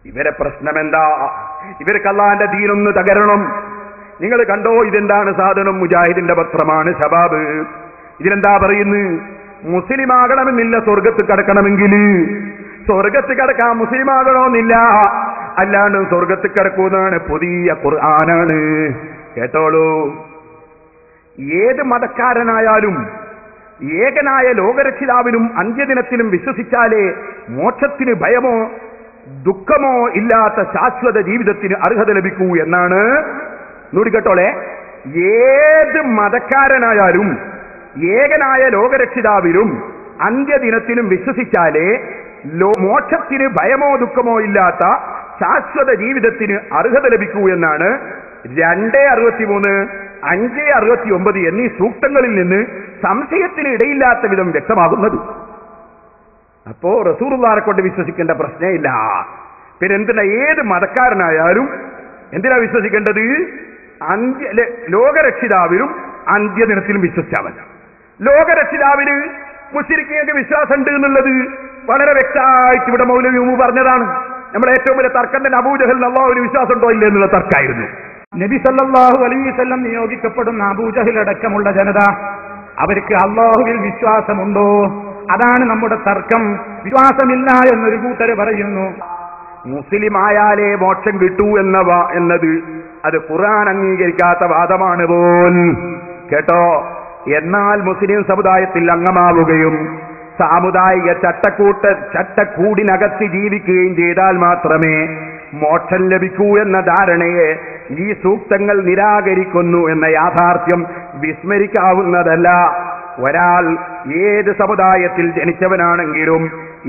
ഇവരെ പ്രശ്നമെന്താ? ഇവർക്ക് അല്ലാഹുവിന്റെ ദീനൊന്ന് തകരണം. നിങ്ങൾ കണ്ടോ, ഇതെന്താണ് സാധനം? മുജാഹിദിന്റെ പത്രമാണ് ശബാബ്. ഇതിലെന്താ പറയുന്നത്? മുസ്ലിം ആകണമെന്നില്ല സ്വർഗത്ത് കടക്കണമെങ്കിൽ. സ്വർഗത്ത് കടക്കാൻ മുസ്ലിം ആകണമെന്നില്ല, അല്ലാണ്ട് സ്വർഗത്ത് കിടക്കുന്നതാണ് പുതിയ ഖുർആനാണ്. കേട്ടോളൂ, ഏത് മതക്കാരനായാലും ഏകനായ ലോകരക്ഷിതാവിനും അന്ത്യദിനത്തിലും വിശ്വസിച്ചാലേ മോക്ഷത്തിന് ഭയമോ ദുഃഖമോ ഇല്ലാത്ത ശാശ്വത ജീവിതത്തിന് അർഹത ലഭിക്കൂ എന്നാണ്. നോടി കേട്ടോളെ, ഏത് മതക്കാരനായാലും ഏകനായ ലോകരക്ഷിതാവിലും അന്ത്യദിനത്തിലും വിശ്വസിച്ചാലേ മോക്ഷത്തിന് ഭയമോ ദുഃഖമോ ഇല്ലാത്ത ശാശ്വത ജീവിതത്തിന് അർഹത ലഭിക്കൂ എന്നാണ് 2:63, 5:69 എന്നീ സൂക്തങ്ങളിൽ നിന്ന് സംശയത്തിന് ഇടയില്ലാത്ത വിധം വ്യക്തമാകുന്നത്. അപ്പോ റസൂലുള്ളാഹിനെ കൊണ്ട് വിശ്വസിക്കേണ്ട പ്രശ്നമില്ല. പിന്നെ എന്തിനാ ഏത് മതക്കാരനായാലും എന്തിനാ വിശ്വസിക്കേണ്ടത്? ലോകരക്ഷിതാവിനും അന്ത്യദിനത്തിലും വിശ്വസിച്ചാൽ മതി. ലോകരക്ഷിതാവിന് മുശ്രിക്കീങ്ങൾക്ക് വിശ്വാസം ഉണ്ട് എന്നുള്ളത് വളരെ വ്യക്തമായിട്ട് ഇവിടെ മൗലവി പറഞ്ഞതാണ്. നമ്മളെ ഏറ്റവും വലിയ തർക്കം തന്നെ അബൂജഹലിന് അല്ലാഹുവിന് വിശ്വാസം ഉണ്ടോ ഇല്ല എന്നുള്ള തർക്കമായിരുന്നു. നബി സല്ലല്ലാഹു അലൈഹി വസല്ലം നിയോഗിക്കപ്പെടുന്ന അബൂജഹൽ അടക്കമുള്ള ജനത, അവർക്ക് അല്ലാഹുവിൽ വിശ്വാസമുണ്ടോ? അതാണ് നമ്മുടെ തർക്കം. വിശ്വാസമില്ല എന്നൊരു കൂട്ടര് പറയുന്നു. മുസ്ലിം ആയാലേ മോക്ഷം കിട്ടൂ എന്നത് അത് ഖുർആൻ അംഗീകരിക്കാത്ത വാദമാണ് പോൽ. കേട്ടോ, എന്നാൽ മുസ്ലിം സമുദായത്തിൽ അംഗമാവുകയും സാമുദായിക ചട്ടക്കൂടിനകത്ത് ജീവിക്കുകയും ചെയ്താൽ മാത്രമേ മോക്ഷം ലഭിക്കൂ എന്ന ധാരണയെ ഈ സൂക്തങ്ങൾ നിരാകരിക്കുന്നു എന്ന യാഥാർത്ഥ്യം വിസ്മരിക്കാവുന്നതല്ല. ഒരാൾ ഏത് സമുദായത്തിൽ ജനിച്ചവനാണെങ്കിലും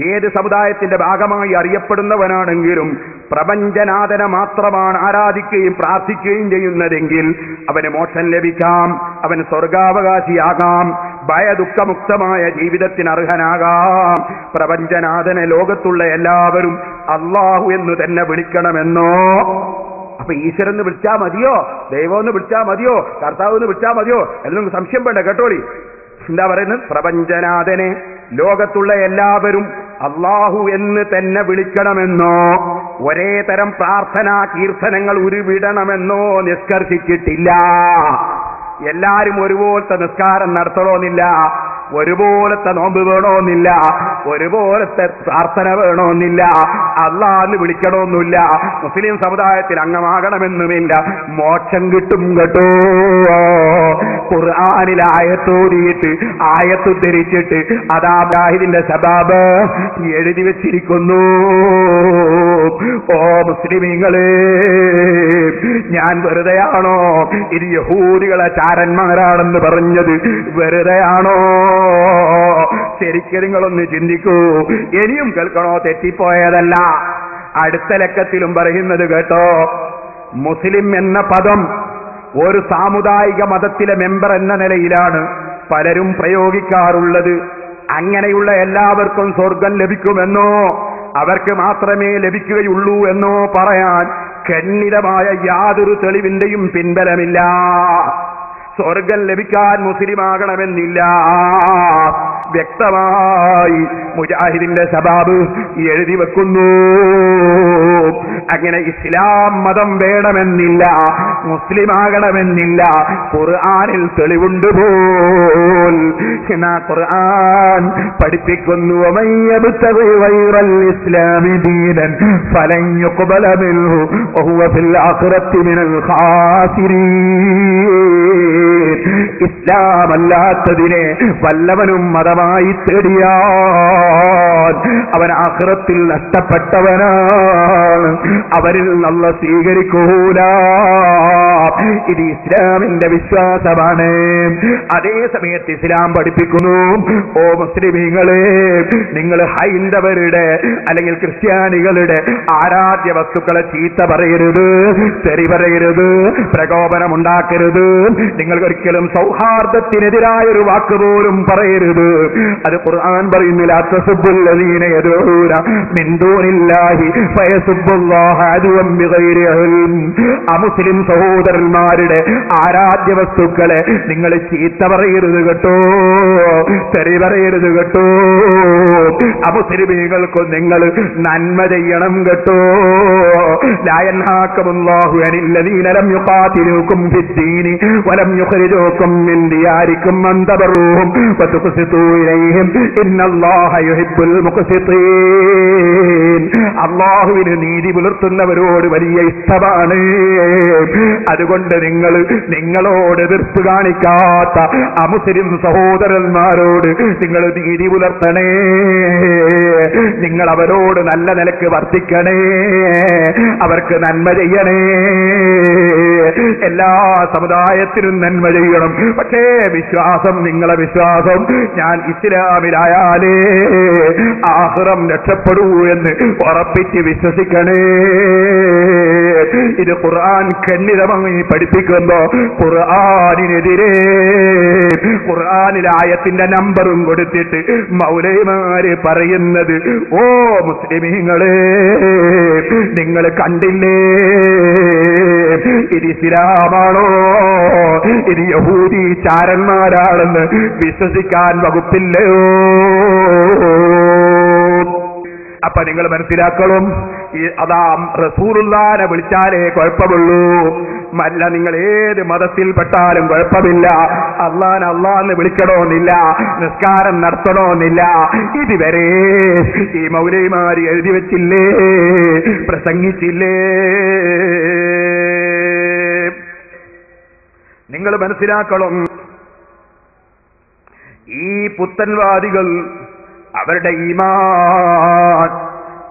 ഏത് സമുദായത്തിന്റെ ഭാഗമായി അറിയപ്പെടുന്നവനാണെങ്കിലും പ്രപഞ്ചനാഥനെ മാത്രമാണ് ആരാധിക്കുകയും പ്രാർത്ഥിക്കുകയും ചെയ്യുന്നതെങ്കിൽ അവന് മോക്ഷം ലഭിക്കാം, അവൻ സ്വർഗാവകാശിയാകാം, ഭയദുഃഖമുക്തമായ ജീവിതത്തിന് അർഹനാകാം. പ്രപഞ്ചനാഥനെ ലോകത്തുള്ള എല്ലാവരും അല്ലാഹു എന്ന് തന്നെ വിളിക്കണമെന്നോ? അപ്പൊ ഈശ്വരന്ന് വിളിച്ചാ മതിയോ? ദൈവമെന്ന് വിളിച്ചാ മതിയോ? കർത്താവെന്ന് വിളിച്ചാ മതിയോ? എല്ലാം സംശയം വേണ്ട. കേട്ടോളി, എന്താ പറയുന്നത്? പ്രപഞ്ചനാഥനെ ലോകത്തുള്ള എല്ലാവരും അല്ലാഹു എന്ന് തന്നെ വിളിക്കണമെന്നോ ഒരേ തരം പ്രാർത്ഥനാ കീർത്തനങ്ങൾ ഉരുവിടണമെന്നോ നിഷ്കർഷിച്ചിട്ടില്ല. എല്ലാരും ഒരുപോലത്തെ നിസ്കാരം നടത്തണമെന്നില്ല, ഒരുപോലത്തെ നോമ്പ് വേണമെന്നില്ല, ഒരുപോലത്തെ പ്രാർത്ഥന വേണമെന്നില്ല, അല്ലാഹുവിനെ വിളിക്കണമെന്നില്ല, മുസ്ലിം സമുദായത്തിൽ അംഗമാകണമെന്നുമില്ല. മോക്ഷം കിട്ടും കേട്ടോ. ഖുർആനിൽ ആയത്തോടിയിട്ട് ആയത്തുദ്ധരിച്ചിട്ട് അതാ മുജാഹിദിന്റെ ശബാബ് എഴുതി വെച്ചിരിക്കുന്നു. ഓ മുസ്ലിമീങ്ങളെ, ഞാൻ വെറുതെയാണോ ഇത് യഹൂദികളെ ചാരന്മാരാണെന്ന് പറഞ്ഞത്? വെറുതെയാണോ? ശരിക്കും നിങ്ങളൊന്ന് ചിന്തിക്കൂ. ഇനിയും കേൾക്കണോ? തെറ്റിപ്പോയതല്ല. അടുത്ത ലക്കത്തിലും പറയുന്നത് കേട്ടോ. മുസ്ലിം എന്ന പദം ഒരു സാമുദായിക മതത്തിലെ മെമ്പർ എന്ന നിലയിലാണ് പലരും പ്രയോഗിക്കാറുള്ളത്. അങ്ങനെയുള്ള എല്ലാവർക്കും സ്വർഗം ലഭിക്കുമെന്നോ അവർക്ക് മാത്രമേ ലഭിക്കുകയുള്ളൂ എന്നോ പറയാൻ ഖണ്ഡിതമായ യാതൊരു തെളിവിന്റെയും പിൻബലമില്ല. സ്വർഗം ലഭിക്കാൻ മുസ്ലിമാകണമെന്നില്ല. വ്യക്തമായി മുജാഹിദിന്റെ ശബാബ് എഴുതി വെക്കുന്നു. അങ്ങനെ ഇസ്ലാം മതം വേണമെന്നില്ല, മുസ്ലിമാകണമെന്നില്ല. ഖുർആനിൽ തെളിവുണ്ട് പോൽ. എന്നാ ഖുർആൻ പഠിപ്പിക്കുന്നു, വമയ്യബ്തഗി ഗൈറൽ ഇസ്ലാമി ദീനൻ ഫലൻ യുഖ്ബല മിൻഹു വഹുവ ഫിൽ ആഖിറത്തി മിനൽ ഖാസിരീൻ. ഇസ്ലാമല്ലാത്തതിനെ വല്ലവനും മതമായി തേടിയാൽ അവൻ ആഖിറത്തിൽ നഷ്ടപ്പെട്ടവനാണ്, അവരിൽ അല്ലാഹു സ്വീകരിക്കൂല. ഇത് ഇസ്ലാമിന്റെ വിശ്വാസമാണ്. അതേ സമയത്ത് ഇസ്ലാം പഠിപ്പിക്കുന്നു, ഓ മുസ്ലിമീങ്ങളെ, നിങ്ങൾ ഹൈന്ദവരുടെ അല്ലെങ്കിൽ ക്രിസ്ത്യാനികളുടെ ആരാധ്യ വസ്തുക്കളെ ചീത്ത പറയരുത്, തെറി പറയരുത്, പ്രകോപനമുണ്ടാക്കരുത്. നിങ്ങൾ ഒരിക്കലും സൗഹാർദ്ദത്തിനെതിരായ ഒരു വാക്ക് പോലും പറയരുത്. അത് ഖുർആൻ പറയുന്നില്ല, തസുബ്ബുല്ലദീന യദഊന മിൻ ദൂനില്ലാഹി ഫയസുബ്ബുല്ലാഹ യസുബ്ബുല്ലാഹ അദുവൻ ബിഗൈരി ഇൽം. അമുസ്ലിം സഹോദരന്മാരുടെ ആരാധ്യ വസ്തുക്കളെ നിങ്ങൾ ചീത്ത പറയരുത് കേട്ടോ, തെറി പറയരുത് കേട്ടോ. അമുസ്ലിമീകൾക്ക് നിങ്ങൾ നന്മ ചെയ്യണം കേട്ടോ. ലാ യൻഹാകുമുല്ലാഹു അനില്ലദീന ലം യുഖാതിലൂകും ഫിദ്ദീനി വലം യുഖ്രിജൂകും മിൻ ദിയാരികും അൻ തബറൂഹും വതുഖ്സിതൂ ഇലൈഹിം ഇന്നല്ലാഹ യുഹിബ്ബുൽ മുഖ്സിതീൻ. അല്ലാഹുവിന് നീതി പുലർത്തുന്നവരോട് വലിയ ഇഷ്ടമാണ്. അതുകൊണ്ട് നിങ്ങളോട് എതിർപ്പ് കാണിക്കാത്ത അമുസ്ലിം സഹോദരന്മാരോട് നിങ്ങൾ നീതി പുലർത്തണേ. നിങ്ങൾ അവരോട് നല്ല നിലക്ക് വർത്തിക്കണേ, അവർക്ക് നന്മ ചെയ്യണേ. എല്ലാ സമുദായത്തിനും നന്മ ചെയ്യണം. പക്ഷേ വിശ്വാസം, നിങ്ങളെ വിശ്വാസം ഞാൻ ഇസ്ലാമിലായാലേ ആഖിറം രക്ഷപ്പെടൂ എന്ന് ഉറപ്പിച്ച് വിശ്വസിക്കണേ. ഇത് ഖുർആൻ ഖണ്ഡിതമായി പഠിപ്പിക്കുന്നു. ഖുർആനിനെതിരെ ഖുർആനിലായത്തിന്റെ നമ്പറും കൊടുത്തിട്ട് മൗലവിമാര് പറയുന്നത്, ഓ മുസ്ലിമീങ്ങളെ, നിങ്ങൾ കണ്ടില്ലേ, ഇത് ഇസ്ലാമാണോ, ഇത് യഹൂദി ചാരന്മാരാണെന്ന് വിശ്വസിക്കാൻ വകുപ്പില്ലയോ? അപ്പൊ നിങ്ങൾ മനസ്സിലാക്കണം, അതാ റസൂലുള്ളാഹിനെ വിളിച്ചാലേ കുഴപ്പമുള്ളൂ. അല്ല, നിങ്ങൾ ഏത് മതത്തിൽപ്പെട്ടാലും കുഴപ്പമില്ല. അള്ളാന്ന് വിളിക്കണമെന്നില്ല, നിസ്കാരം നടത്തണമെന്നില്ല. ഇതുവരെ ഈ മൗലവിമാര് എഴുതി വെച്ചില്ലേ, പ്രസംഗിച്ചില്ലേ? നിങ്ങൾ മനസ്സിലാക്കണം, ഈ പുത്തൻവാദികൾ അവരുടെ ഈമാൻ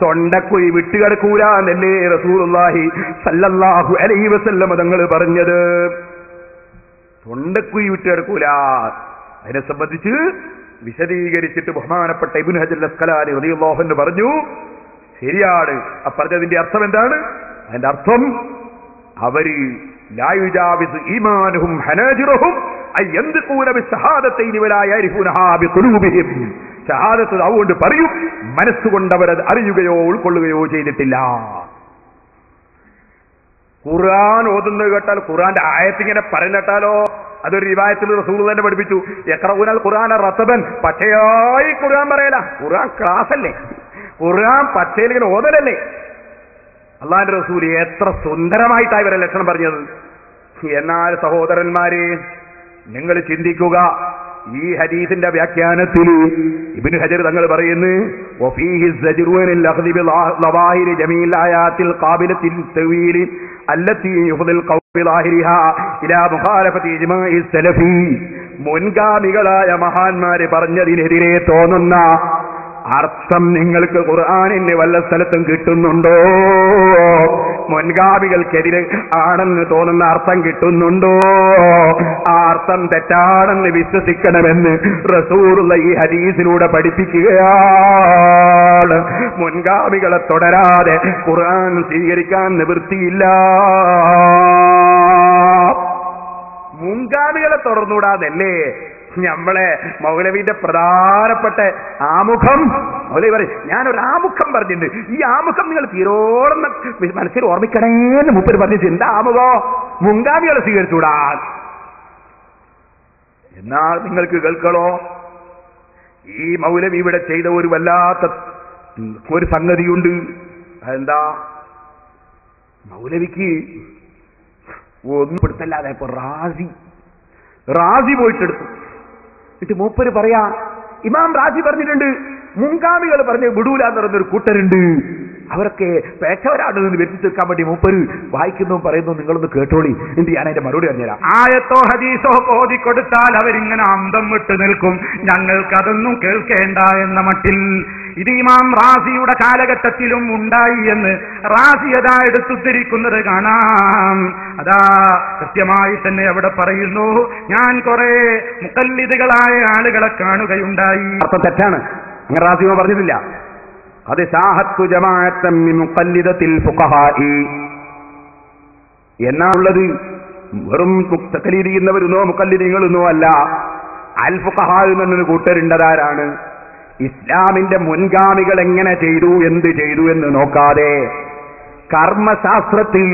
തൊണ്ടക്കുഴി വിട്ടുകിടക്കൂലെന്നല്ലേ റസൂലുള്ളാഹി സല്ലല്ലാഹു അലൈഹി വസല്ലം തങ്ങൾ പറഞ്ഞത്. തൊണ്ടക്കുഴി വിട്ടുകിടക്കൂല. അതിനെ സംബന്ധിച്ച് വിശദീകരിച്ചിട്ട് ബഹുമാനപ്പെട്ട ഇബ്നു ഹജർ അസ്ഖലാനി റളിയല്ലാഹു അൻഹു പറഞ്ഞു, ശരിയാണ്. പറഞ്ഞതിന്റെ അർത്ഥം എന്താണ്? അതിന്റെ അർത്ഥം, അവര് ലാ യുജാവിസു ഈമാനുഹും ഹനാജിറഹും അയന്തിഖൂന ബിശഹാദത്തൈനി വലാ യഅരിഫൂനഹാ ബിഖുലൂബിഹിം. ഷഹാദത്ത് അതുകൊണ്ട് പറയും, മനസ്സുകൊണ്ട് അവരത് അറിയുകയോ ഉൾക്കൊള്ളുകയോ ചെയ്തിട്ടില്ല. ഖുർആൻ ഓതുന്നത് കേട്ടാൽ, ഖുർആന്റെ ആയത്തിങ്ങനെ പറഞ്ഞിട്ടാലോ, അതൊരു റിവായത്തിൽ റസൂൽ തന്നെ പഠിപ്പിച്ചു, യഖറഊനൽ ഖുർആന റതബൻ, പച്ചയായി ഖുർആൻ പറയല. ഖുർആൻ ക്ലാസല്ലേ, ഖുർആൻ പച്ചയിൽ ഇങ്ങനെ ഓതലല്ലേ. അള്ളാന്റെ റസൂൽ എത്ര സുന്ദരമായിട്ടാണ് ഇവരെ ലക്ഷണം പറഞ്ഞത്. എന്നാൽ സഹോദരന്മാരെ, നിങ്ങൾ ചിന്തിക്കുക, ഈ ഹദീസിന്റെ വ്യാഖ്യാനത്തിൽ ഇബ്നു ഹജർ തങ്ങൾ പറയുന്നു, വഫീഹി സജ്റു അനിൽ അഖ്ദി ബിളവാഹിരി ജമീൽ ആയാത്തിൽ ഖാബിലത്തിൽ തവീൽ അല്ലത്തി യുഫ്ദിൽ ഖൗമി ളാഹിരിഹാ ഇലാ മുഖാലഫത്തി ഇജ്മാഇ സലഫി. മുൻഗാമികളായ മഹാന്മാര് പറഞ്ഞതിനെതിരെ തോന്നുന്ന അർത്ഥം നിങ്ങൾക്ക് ഖുർആനിന് വല്ല സ്ഥലത്തും കിട്ടുന്നുണ്ടോ? മുൻഗാമികൾക്കെതിരെ ആണെന്ന് തോന്നുന്ന അർത്ഥം കിട്ടുന്നുണ്ടോ? ആ അർത്ഥം തെറ്റാണെന്ന് വിശ്വസിക്കണമെന്ന് റസൂലുള്ള ഈ ഹദീസിലൂടെ പഠിപ്പിക്കുകയാണ്. മുൻഗാമികളെ തുടരാതെ ഖുർആൻ സ്വീകരിക്കാൻ നിവൃത്തിയില്ല. മുൻഗാമികളെ തുടർന്നുകൂടാതല്ലേ നമ്മളെ മൗലവിന്റെ പ്രധാനപ്പെട്ട ആമുഖം. മൗലവി പറയും, ഞാനൊരു ആമുഖം പറഞ്ഞിട്ടുണ്ട്, ഈ ആമുഖം നിങ്ങൾ തീരോളം മനസ്സിൽ ഓർമ്മിക്കണേന്ന് മൂപ്പര് പറഞ്ഞിട്ട്, എന്താ ആമുഖോ? മുൻഗാമികളെ സ്വീകരിച്ചുകൂടാ. എന്നാൽ നിങ്ങൾക്ക് കേൾക്കണോ, ഈ മൗലവി ഇവിടെ ചെയ്ത ഒരു വല്ലാത്ത ഒരു സംഗതിയുണ്ട്. അതെന്താ? മൗലവിക്ക് ഒന്നും പെടുത്തല്ലാതെ ഇപ്പൊ റാസി പോയിട്ടെടുത്തു. എന്നിട്ട് മൂപ്പര് പറയാ, ഇമാം റാസി പറഞ്ഞിട്ടുണ്ട്, മുൻഗാമികൾ പറഞ്ഞ് വിടൂല എന്ന് പറഞ്ഞൊരു കൂട്ടരുണ്ട്, അവരൊക്കെ പേച്ചവരാണെന്ന് വരുത്തി തീർക്കാൻ വേണ്ടി മൂപ്പര് വായിക്കുന്നതും പറയുന്നതും നിങ്ങളൊന്ന് കേട്ടോളി. എന്ത് ഞാൻ അതിന്റെ മറുപടി പറഞ്ഞുതരാം. ആയത്തോ ഹദീസോ ഓതിക്കൊടുത്താൽ അവരിങ്ങനെ അന്തം വിട്ടു നിൽക്കും, ഞങ്ങൾക്കതൊന്നും കേൾക്കേണ്ട എന്ന മട്ടിൽ. ഇത് ഇമാം റാസിയുടെ കാലഘട്ടത്തിലും ഉണ്ടായി എന്ന് റാസി അതാ എടുത്തുദ്ധരിക്കുന്നത് കാണാം. അതാ കൃത്യമായി തന്നെ അവിടെ പറയുന്നു, ഞാൻ കുറെ മുഖല്ലിദുകളായ ആളുകളെ കാണുകയുണ്ടായി. അർത്ഥം തെറ്റാണ്, അങ്ങനെ റാസിമ പറഞ്ഞിട്ടില്ല. അത് സാഹത്തു ജമാഅത്തൻ മിൻ മുഖല്ലിദത്തിൽ ഫുഖഹാഇ എന്നാണുള്ളത്. വെറും തഖലീദ് ചെയ്യുന്നവരുന്നോ മുഖല്ലിദീങ്ങളൊന്നോ അല്ല. അൽ ഫുഖഹാ എന്നൊരു കൂട്ടരുണ്ടതാരാണ്? ഇസ്ലാമിന്റെ മുൻഗാമികൾ എങ്ങനെ ചെയ്തു, എന്ത് ചെയ്തു എന്ന് നോക്കാതെ കർമ്മശാസ്ത്രത്തിൽ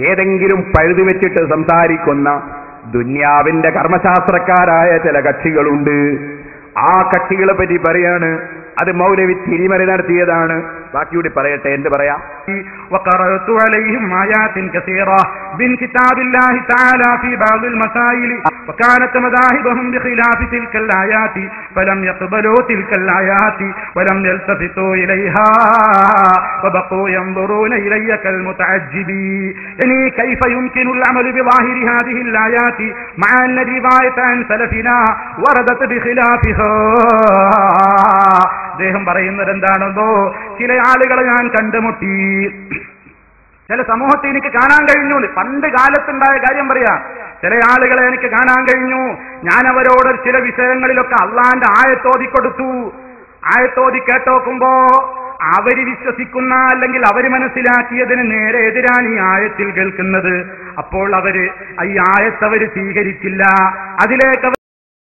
ഏതെങ്കിലും പഴുതുവെച്ചിട്ട് സംസാരിക്കുന്ന ദുന്യാവിന്റെ കർമ്മശാസ്ത്രക്കാരായ ചില കക്ഷികളുണ്ട്. ആ കക്ഷികളെ പറ്റി പറയാണ്. അത് മൗലവി തിരിമറി നടത്തിയതാണ്. ബാക്കിയൂടി പറയട്ടെ, എന്ത് പറയാം? وقرأت عليهم آيات كثيرة من كتاب الله تعالى في بعض المسائل وكانت مذاهبهم بخلاف تلك الآيات فلم يقبلوا تلك الآيات ولم يلتفتوا إليها وبقوا ينظرون إلي كالمتعجبين. يعني كيف يمكن العمل بظاهر هذه الآيات مع أن الرواية عن سلفنا وردت بخلافها. അദ്ദേഹം പറയുന്നത് എന്താണെന്നോ, ചില ആളുകളെ ഞാൻ കണ്ടുമുട്ടി, ചില സമൂഹത്തെ എനിക്ക് കാണാൻ കഴിഞ്ഞു. പണ്ട് കാലത്തുണ്ടായ കാര്യം പറയാ. ചില ആളുകളെ എനിക്ക് കാണാൻ കഴിഞ്ഞു. ഞാൻ അവരോട് ചില വിഷയങ്ങളിലൊക്കെ അള്ളാന്റെ ആയത്തോതി കൊടുത്തു. ആയത്തോതി കേട്ടോക്കുമ്പോ അവര് വിശ്വസിക്കുന്ന അല്ലെങ്കിൽ അവര് മനസ്സിലാക്കിയതിന് നേരെ എതിരാണ് ഈ ആയത്തിൽ കേൾക്കുന്നത്. അപ്പോൾ അവര് ഈ ആയത്തവര് സ്വീകരിച്ചില്ല. അതിലേക്ക്